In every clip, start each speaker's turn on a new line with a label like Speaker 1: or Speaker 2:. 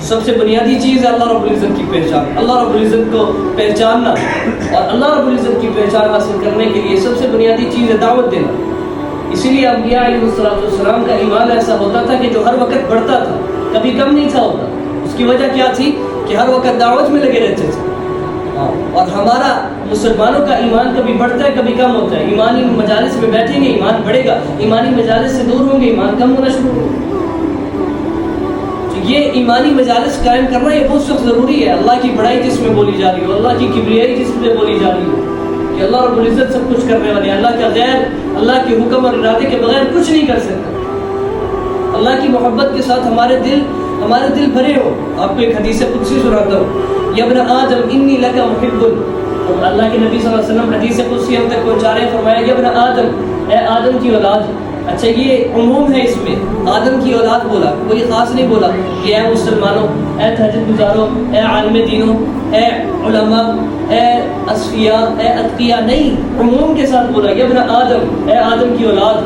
Speaker 1: سب سے بنیادی چیز ہے اللہ رب العزت کی پہچان. اللہ رب العزت کو پہچاننا اور اللہ رب العزت کی پہچان حاصل کرنے کے لیے سب سے بنیادی چیز ہے دعوت دینا. اسی لیے انبیاء علیہ السلام کا ایمان ایسا ہوتا تھا کہ جو ہر وقت بڑھتا تھا, کبھی کم نہیں تھا ہوتا. اس کی وجہ کیا تھی کہ ہر وقت دعوت میں لگے رہتے تھے. اور ہمارا مسلمانوں کا ایمان کبھی بڑھتا ہے کبھی کم ہوتا ہے. ایمانی مجالس میں بیٹھیں گے ایمان بڑھے گا, ایمانی مجالس سے دور ہوں گے ایمان کم ہونا شروع ہوگا. یہ ایمانی مجالس قائم کرنا یہ بہت سخت ضروری ہے. اللہ کی بڑائی جس میں بولی جا رہی ہو, اللہ کی کبریائی جس میں بولی جا رہی ہو کہ اللہ رب العزت سب کچھ کرنے والے ہیں, اللہ کا غیر اللہ کے حکم اور ارادے کے بغیر کچھ نہیں کر سکتا. اللہ کی محبت کے ساتھ ہمارے دل بھرے ہو. آپ کو ایک حدیث قدسی سناتا ہوں, یا ابن آدم انی لک محب. اللہ کے نبی صلی اللہ علیہ وسلم حدیث قدسی ہم تک پہنچا رہے ہیں, فرمایا یا ابن آدم, اے آدم کی اولاد. اچھا یہ عموم ہے, اس میں آدم کی اولاد بولا, کوئی خاص نہیں بولا کہ اے مسلمانوں, اے تہجد گزارو, اے عالم دینوں, اے علماء, اے اصفیاء, اے اتقیاء, نہیں, عموم کے ساتھ بولا یا ابن آدم, اے آدم کی اولاد.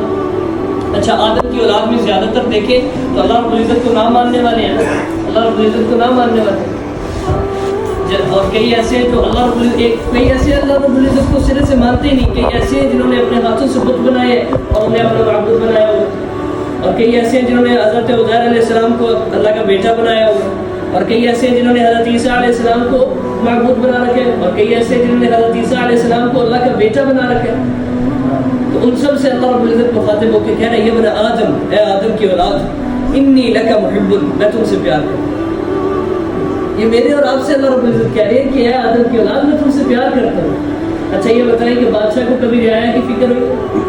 Speaker 1: اچھا آدم کی اولاد میں زیادہ تر دیکھیں تو اللہ رب العزت کو نہ ماننے والے ہیں, اللہ رب العزت کو نہ ماننے والے ہیں. اور کئی ایسے ہیں جو اللہ رب العزت کو سرے سے مانتے ہی نہیں. کئی ایسے ہیں جنہوں نے اپنے ہاتھوں سے بت بنائے اور انہیں اپنا معبود بنایا ہوا, اور کئی ایسے ہیں جنہوں نے حضرت عزیر علیہ السلام کو اللہ کا بیٹا بنایا ہوا, اور کئی ایسے ہیں جنہوں نے حضرت عیسیٰ علیہ السلام کو معبود بنا رکھے, اور کئی ایسے ہیں جنہوں نے حضرت عیسیٰ علیہ السلام کو اللہ کا بیٹا بنا رکھے. تو ان سب سے اللہ رب العزت مخاطب ہو کے کہہ رہے ہیں یا ابن آدم, اے آدم کی اولاد, انی لک محب, میں تم سے پیار کرتا ہوں. یہ میرے اور آپ سے اللہ رب العزت کہہ رہے ہیں کہ اے آدم کی اولاد, میں تم سے پیار کرتا ہوں. اچھا یہ بتائیں کہ بادشاہ کو کبھی رعایا کی فکر ہوئی؟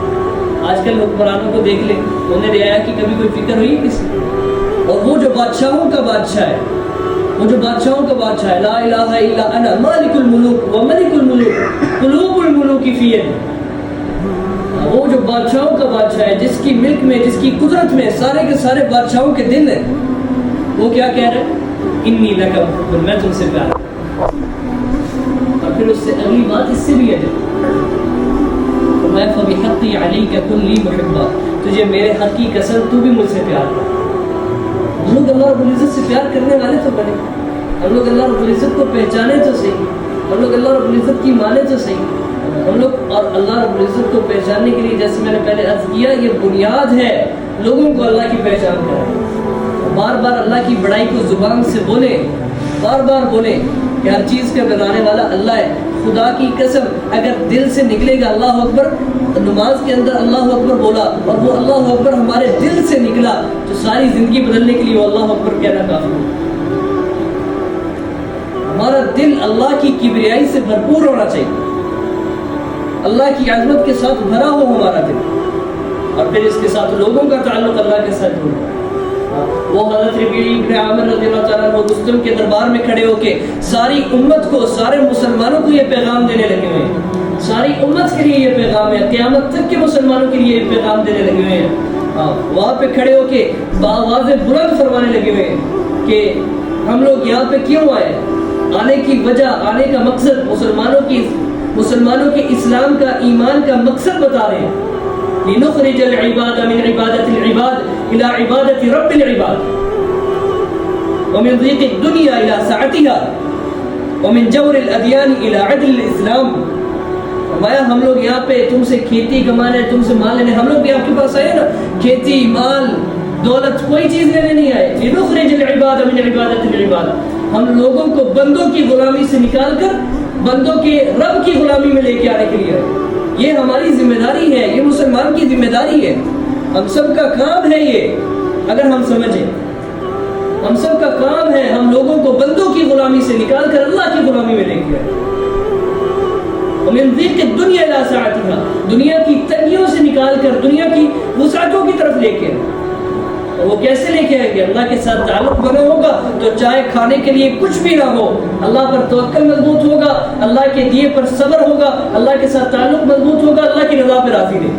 Speaker 1: آج کل حکمرانوں کو دیکھ لیں, انہیں رعایا کی کبھی کوئی فکر ہوئی کسی؟ اور وہ جو بادشاہوں کا بادشاہ ہے, وہ جو بادشاہوں کا بادشاہ ہے, لا الہ الا انا مالک الملوک و ملک الملوک قلوب الملوک فی یدی, وہ جو بادشاہوں کا بادشاہ ہے, جس کی ملک میں, جس کی قدرت میں سارے کے سارے بادشاہوں کے دل ہیں, وہ کیا کہہ رہے ہیں؟ انی لک محب, میں تم سے پیار کرتا ہوں. اور پھر اس سے اگلی بات اس سے بھی ہے, میں فبحقی علیک کن لی محبا, تجھے میرے حق کی قسم تو بھی مجھ سے پیار کر. ہم لوگ اللہ رب العزت سے پیار کرنے والے تو بنے, ہم لوگ اللہ رب العزت کو پہچانے تو صحیح, ہم لوگ اللہ رب العزت کی مانے تو صحیح. ہم لوگ اور اللہ رب العزت کو پہچاننے کے لیے, جیسے میں نے پہلے عرض کیا, یہ بنیاد ہے لوگوں کو اللہ کی پہچان کرائے. بار بار اللہ کی بڑائی کو زبان سے بولیں, بار بار بولیں کہ ہر چیز کا بنانے والا اللہ ہے. خدا کی قسم اگر دل سے نکلے گا اللہ اکبر, نماز کے اندر اللہ اکبر بولا اور وہ اللہ اکبر ہمارے دل سے نکلا, تو ساری زندگی بدلنے کے لیے وہ اللہ اکبر کہنا کافی ہے. ہمارا دل اللہ کی کبریائی سے بھرپور ہونا چاہیے, اللہ کی عظمت کے ساتھ بھرا ہو ہمارا دل, اور پھر اس کے ساتھ لوگوں کا تعلق اللہ کے ساتھ ہو. وہ حضرت ربیعی ابن عامر رضی اللہ تعالیٰ عنہ رستم کے دربار میں کھڑے ہو کے ساری امت کو, سارے مسلمانوں کو یہ پیغام دینے لگے ہوئے ہیں. ساری امت کے لیے یہ پیغام ہے, قیامت تک کے مسلمانوں کے لیے یہ پیغام دینے لگے ہوئے ہیں. وہاں پہ کھڑے ہو کے بآواز بلند فرمانے لگے ہوئے ہیں کہ ہم لوگ یہاں پہ کیوں آئے, آنے کی وجہ, آنے کا مقصد, مسلمانوں کے اسلام کا, ایمان کا مقصد بتا رہے ہیں. لنخرج العباد من عبادة العباد إلى عبادة رب العباد ومن ضيق الدنيا إلى سعتها ومن جور الأديان إلى عدل الإسلام. فرمایا ہم لوگ یہاں پہ تم سے کھیتی کمانے, تم سے مال لینے, ہم لوگ بھی آپ کے پاس آئے نا, کھیتی, مال, دولت, کوئی چیز لینے نہیں آئے. لنخرج العباد من عبادة العباد, ہم لوگوں کو بندوں کی غلامی سے نکال کر بندوں کے رب کی غلامی میں لے کے آنے کے لیے. یہ ہماری ذمہ داری ہے, یہ مسلمان کی ذمہ داری ہے, ہم سب کا کام ہے یہ. اگر ہم سمجھیں, ہم سب کا کام ہے ہم لوگوں کو بندوں کی غلامی سے نکال کر اللہ کی غلامی میں لے کے آئے. ومن ضيق الدنيا الى سعتها, دنیا کی تنگیوں سے نکال کر دنیا کی وسعتوں کی طرف لے کے. وہ کیسے لے کے آئے گے؟ اللہ کے ساتھ تعلق بنا ہوگا تو چاہے کھانے کے لیے کچھ بھی نہ ہو, اللہ پر توکل مضبوط ہوگا, اللہ کے دیے پر صبر ہوگا, اللہ کے ساتھ تعلق مضبوط ہوگا, اللہ کی رضا پہ راضی رہے.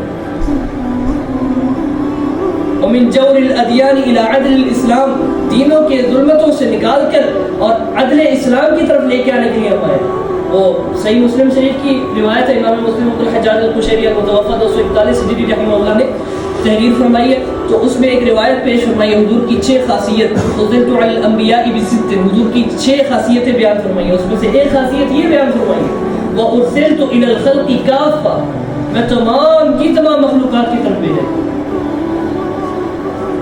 Speaker 1: ومن جور الادیان الى عدل الاسلام, دینوں کے ظلمتوں سے نکال کر اور عدل اسلام کی طرف لے کے آنے کے لیے ہم آئے. وہ صحیح مسلم شریف کی روایت ہے, امام مسلم بن الحجاج القشیری المتوفى 241 ہجری رحمہ اللہ نے تحریر فرمائی ہے، تو اس میں ایک روایت پیش فرمائی ہے حضور کی 6 خاصیت، فضلت علی الانبیاء بست، حضور کی 6 خاصیتیں بیان فرمائی ہیں، اس میں سے ایک خاصیت یہ بیان فرمائی ہے وارسلت الی الخلق کافہ، میں تمام کی تمام مخلوقات کی طرف بھیجا۔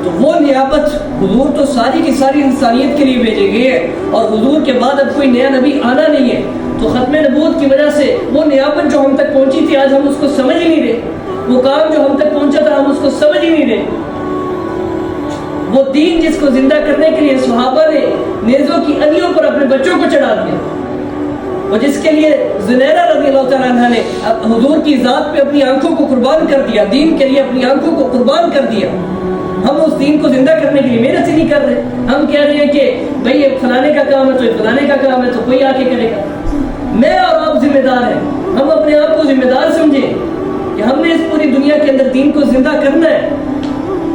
Speaker 1: تو وہ نیابت حضور تو ساری کی ساری انسانیت کے لیے بھیجے گئے ہیں، اور حضور کے بعد اب کوئی نیا نبی آنا نہیں ہے، تو ختم نبوت کی وجہ سے وہ نیابت جو ہم تک پہنچی تھی آج ہم اس کو سمجھ ہی نہیں رہے، وہ کام جو ہم تک پہنچا تھا ہم اس کو سمجھ ہی نہیں رہے، وہ دین جس کو زندہ کرنے کے لیے صحابہ نے نیزوں کی انیوں پر اپنے بچوں کو چڑھا دیا، اور جس کے لیے زنیرہ رضی اللہ تعالیٰ عنہ نے حضور کی ذات پہ اپنی آنکھوں کو قربان کر دیا، دین کے لیے اپنی آنکھوں کو قربان کر دیا، ہم اس دین کو زندہ کرنے کے لیے محنت ہی نہیں کر رہے، ہم کہہ رہے ہیں کہ بھئی یہ فلانے کا کام ہے تو یہ فلانے کا کام ہے تو کوئی آ کے کرے گا۔ میں اور آپ ذمہ دار ہیں، ہم اپنے آپ کو ذمہ دار سمجھیں کہ ہم نے اس پوری دنیا کے اندر دین کو زندہ کرنا ہے،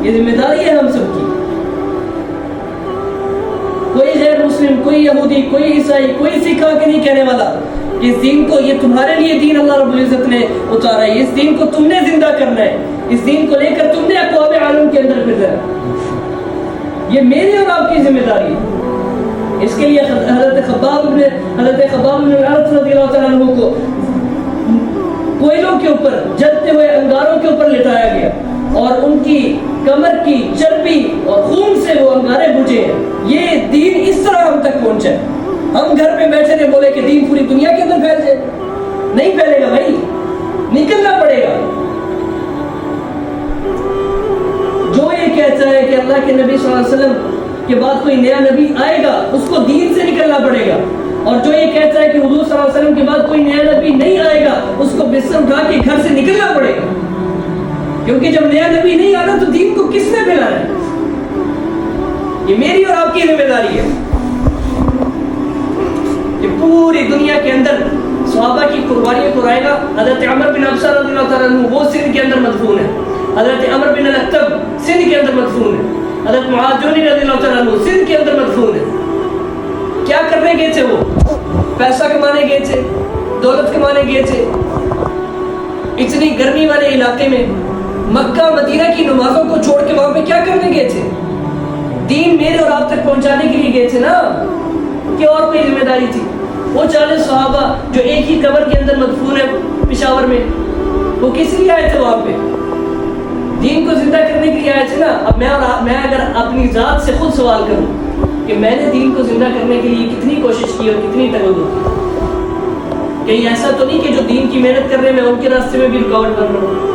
Speaker 1: یہ ذمہ داری ہے ہم سب کی۔ کوئی غیر مسلم، کوئی یہودی، کوئی عیسائی، کوئی سکھا کے نہیں کہنے والا اس دین کو یہ تمہارے لیے دین اللہ رب العزت نے اتارا ہے، اس دین کو تم نے زندہ کرنا ہے، اس دین کو لے کر تم نے اقوام عالم کے اندر پھرنا ہے، یہ میری اور آپ کی ذمہ داری ہے۔ اس کے لیے حضرت خباب بن الارت رضی اللہ تعالیٰ عنہ کو کوئلوں کے اوپر جلتے ہوئے انگاروں کے اوپر لٹایا گیا، اور ان کی کمر کی چربی اور خون سے وہ انگارے بجھے ہیں۔ یہ دین اس طرح ہم تک پہنچا ہے، ہم گھر پہ بیٹھے تھے بولے کہ دین پوری دنیا کے اندر پھیل جائے، نہیں پھیلے گا بھائی، نکلنا پڑے گا۔ جو یہ کہتا ہے کہ اللہ کے نبی صلی اللہ علیہ وسلم کے بعد کوئی نیا نبی آئے گا اس کو دین سے نکلنا پڑے گا، اور جو یہ کہتا ہے کہ حضور صلی اللہ علیہ وسلم کے بعد کوئی نیا نبی نہیں آئے گا اس کو بستر اٹھا کے گھر سے نکلنا پڑے گا، کیونکہ جب نیا نبی نہیں آنا تو دین کو کس نے پھیلانا ہے؟ یہ میری اور آپ کی ذمہ داری ہے کہ پوری دنیا کے اندر صحابہ کی قربانیوں کو رائے گا۔ حضرت عمر بن ابسہ رضی اللہ تعالیٰ عنہ وہ سندھ کے اندر مدفون ہے، حضرت عمر بن الاکتب سندھ کے اندر مدفون ہے، حضرت معاذ جونی رضی اللہ تعالیٰ عنہ سندھ کے اندر مدفون ہے۔ کیا کرنے گئے تھے؟ وہ پیسہ کمانے گئے تھے، دولت کمانے گئے تھے، اتنی گرمی والے علاقے میں مکہ مدینہ کی نمازوں کو چھوڑ کے وہاں پہ کیا کرنے گئے تھے؟ دین میرے اور آپ تک پہنچانے کے لیے گئے تھے نا، کہ اور کوئی ذمہ داری تھی؟ وہ 40 صحابہ جو ایک ہی قبر کے اندر مدفون ہے پشاور میں، وہ کس لیے آئے تھے وہاں پہ؟ دین کو زندہ کرنے کے لیے آئے تھے نا۔ اب میں اگر اپنی ذات سے خود سوال کروں کہ میں نے دین کو زندہ کرنے کے لیے کتنی کوشش کی اور کتنی توجہ کی، کہیں ایسا تو نہیں کہ جو دین کی محنت کر رہے میں ان کے راستے میں بھی رکاوٹ بن رہا ہوں؟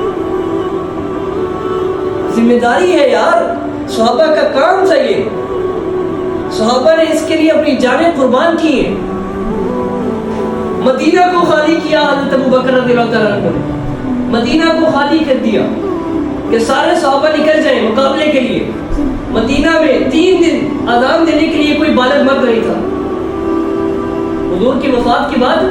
Speaker 1: ذمہ داری ہے یار، صحابہ کا کام تھا یہ، صحابہ نے اس کے لیے اپنی جانیں قربان کی ہیں۔ مدینہ کو خالی کیا حضرت ابوبکر رضی اللہ تعالیٰ عنہ نے، مدینہ کو خالی کر دیا کہ سارے صحابہ نکل جائیں مقابلے کے لیے۔ مدینہ میں 3 دن اذان دینے کے لیے کوئی بالغ مرد نہیں تھا۔ حضور کی وفات کے بعد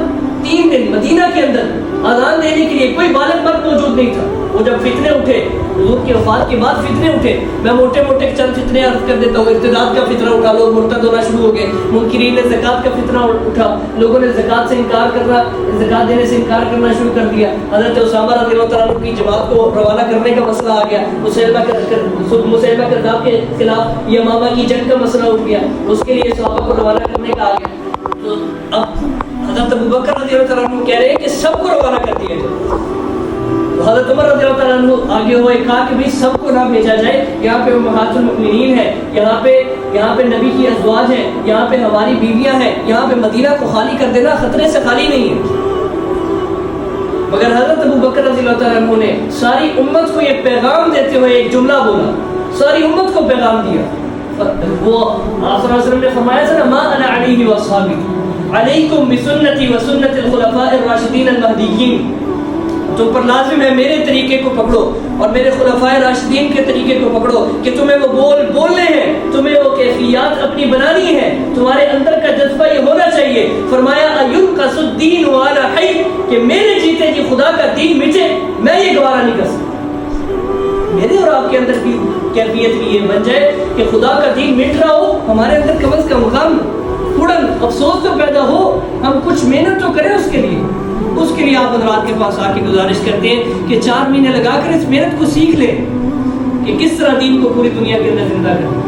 Speaker 1: 3 دن مدینہ کے اندر اذان دینے کے لیے کوئی بالغ مرد موجود نہیں تھا۔ وہ جب فتنے اٹھے حضور کی وفات کے بعد فتنے اٹھے، میں موٹے موٹے چند فتنے عرض کر دیتا ہوں۔ ارتداد کا فتنہ اٹھا، لوگ مرتد ہونا شروع ہو گئے۔ منکرین نے زکوٰۃ کا فتنہ اٹھا، لوگوں نے زکوٰۃ سے انکار کرنا، زکوٰۃ دینے سے انکار کرنا شروع کر دیا۔ حضرت اسامہ رضی اللہ تعالیٰ عنہ کی جماعت کو روانہ کرنے کا مسئلہ آ گیا، مسیلمہ کذاب کے خلاف یمامہ کی جنگ کا مسئلہ اٹھ گیا، اس کے لیے صحابہ کو روانہ کرنے کا آ گیا۔ تو اب حضرت ابوبکر رضی اللہ تعالیٰ عنہ کہہ رہے ہیں کہ سب کو روانہ کر دیا جائے۔ حضرت عمر رضی اللہ تعالیٰ عنہ آگے ہوئے، کہا کہ بھئی سب کو نہ بھیجا جائے، یہاں پہ امہات المؤمنین ہے، یہاں پہ نبی کی ازواج ہیں، یہاں پہ ہماری بیویاں ہیں، یہاں پہ مدینہ کو خالی کر دینا خطرے سے خالی نہیں ہے۔ مگر حضرت ابوبکر رضی اللہ تعالیٰ عنہ نے ساری امت کو یہ پیغام دیتے ہوئے ایک جملہ بولا، ساری امت کو پیغام دیا۔ وہ آپ صلی اللہ علیہ وسلم نے فرمایا تھا نا، ما انا علیہ واصحابی علیکم بسنتی وسنت الخلفاء الراشدین المہدیین، تم پر لازم ہے میرے طریقے کو پکڑو اور میرے خلفاء راشدین کے طریقے کو پکڑو، کہ تمہیں وہ بولنے ہیں، تمہیں وہ کیفیات اپنی بنانی ہے، تمہارے اندر کا جذبہ یہ ہونا چاہیے۔ فرمایا اَيُنْقَصُ الدِّينُ وَأَنَا حَيٌّ، کہ میرے جیتے جی خدا کا دین مٹے، میں یہ گوارہ نہیں کر سکتا۔ میرے اور آپ کے اندر کی کیفیت بھی یہ بن جائے کہ خدا کا دین مٹ رہا ہو، ہمارے اندر کم از کم غم، اڑن، افسوس تو پیدا ہو، ہم کچھ محنت تو کریں اس کے لیے۔ اس کے لیے آپ حضرات کے پاس آ کے گزارش کرتے ہیں کہ 4 مہینے لگا کر اس محنت کو سیکھ لیں۔ کہ کس طرح دین کو پوری دنیا کے اندر زندہ کرنا.